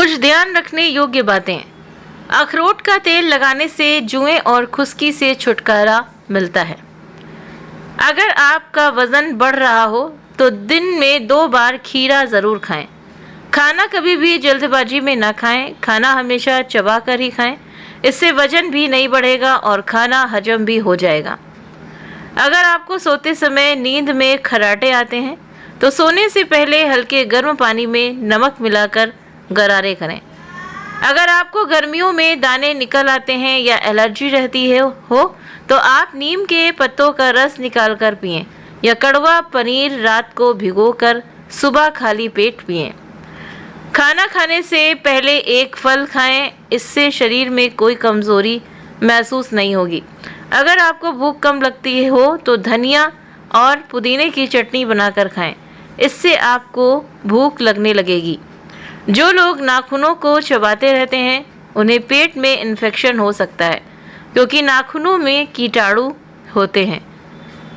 कुछ ध्यान रखने योग्य बातें। अखरोट का तेल लगाने से जुएं और खुश्की से छुटकारा मिलता है। अगर आपका वज़न बढ़ रहा हो तो दिन में 2 बार खीरा ज़रूर खाएं। खाना कभी भी जल्दबाजी में ना खाएं। खाना हमेशा चबा कर ही खाएं। इससे वज़न भी नहीं बढ़ेगा और खाना हजम भी हो जाएगा। अगर आपको सोते समय नींद में खर्राटे आते हैं तो सोने से पहले हल्के गर्म पानी में नमक मिलाकर गरारे करें। अगर आपको गर्मियों में दाने निकल आते हैं या एलर्जी रहती है हो तो आप नीम के पत्तों का रस निकाल कर पिएं या कड़वा पनीर रात को भिगोकर सुबह खाली पेट पिएं। खाना खाने से पहले एक फल खाएं, इससे शरीर में कोई कमज़ोरी महसूस नहीं होगी। अगर आपको भूख कम लगती हो तो धनिया और पुदीने की चटनी बनाकर खाएं, इससे आपको भूख लगने लगेगी। जो लोग नाखूनों को चबाते रहते हैं उन्हें पेट में इन्फेक्शन हो सकता है क्योंकि नाखूनों में कीटाणु होते हैं।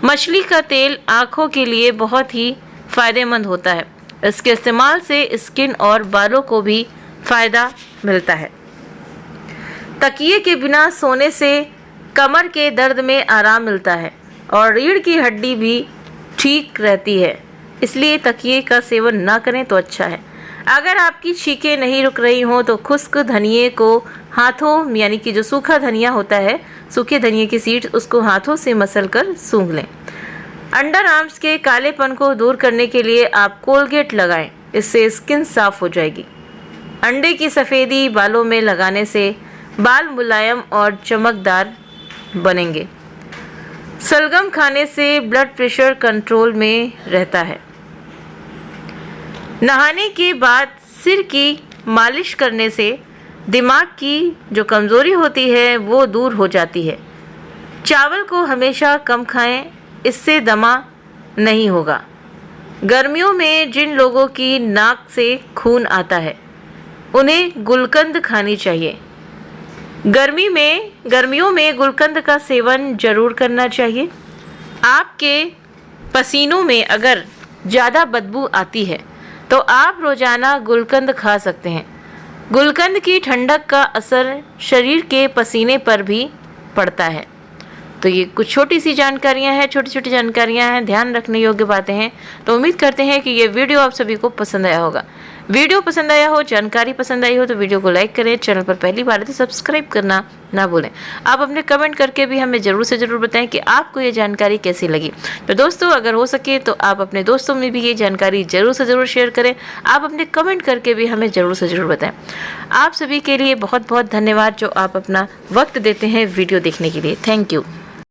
मछली का तेल आँखों के लिए बहुत ही फ़ायदेमंद होता है। इसके इस्तेमाल से स्किन और बालों को भी फ़ायदा मिलता है। तकिए के बिना सोने से कमर के दर्द में आराम मिलता है और रीढ़ की हड्डी भी ठीक रहती है, इसलिए तकिए का सेवन ना करें तो अच्छा है। अगर आपकी छींकें नहीं रुक रही हों तो खुश्क धनिए को हाथों, यानी कि जो सूखा धनिया होता है, सूखे धनिए की सीड्स, उसको हाथों से मसल कर सूंघ लें। अंडर आर्म्स के कालेपन को दूर करने के लिए आप कोलगेट लगाएं, इससे स्किन साफ हो जाएगी। अंडे की सफ़ेदी बालों में लगाने से बाल मुलायम और चमकदार बनेंगे। सलगम खाने से ब्लड प्रेशर कंट्रोल में रहता है। नहाने के बाद सिर की मालिश करने से दिमाग की जो कमज़ोरी होती है वो दूर हो जाती है। चावल को हमेशा कम खाएं, इससे दमा नहीं होगा। गर्मियों में जिन लोगों की नाक से खून आता है उन्हें गुलकंद खानी चाहिए। गर्मियों में गुलकंद का सेवन ज़रूर करना चाहिए। आपके पसीनों में अगर ज़्यादा बदबू आती है तो आप रोज़ाना गुलकंद खा सकते हैं। गुलकंद की ठंडक का असर शरीर के पसीने पर भी पड़ता है। तो ये कुछ छोटी सी जानकारियां हैं, छोटी जानकारियां हैं, ध्यान रखने योग्य बातें हैं। तो उम्मीद करते हैं कि ये वीडियो आप सभी को पसंद आया होगा। वीडियो पसंद आया हो, जानकारी पसंद आई हो तो वीडियो को लाइक करें। चैनल पर पहली बार है तो सब्सक्राइब करना ना भूलें। आप अपने कमेंट करके भी हमें ज़रूर से ज़रूर बताएं कि आपको ये जानकारी कैसी लगी। तो दोस्तों, अगर हो सके तो आप अपने दोस्तों में भी ये जानकारी ज़रूर से ज़रूर शेयर करें। आप अपने कमेंट करके भी हमें ज़रूर से ज़रूर बताएं। आप सभी के लिए बहुत बहुत धन्यवाद जो आप अपना वक्त देते हैं वीडियो देखने के लिए। Thank you.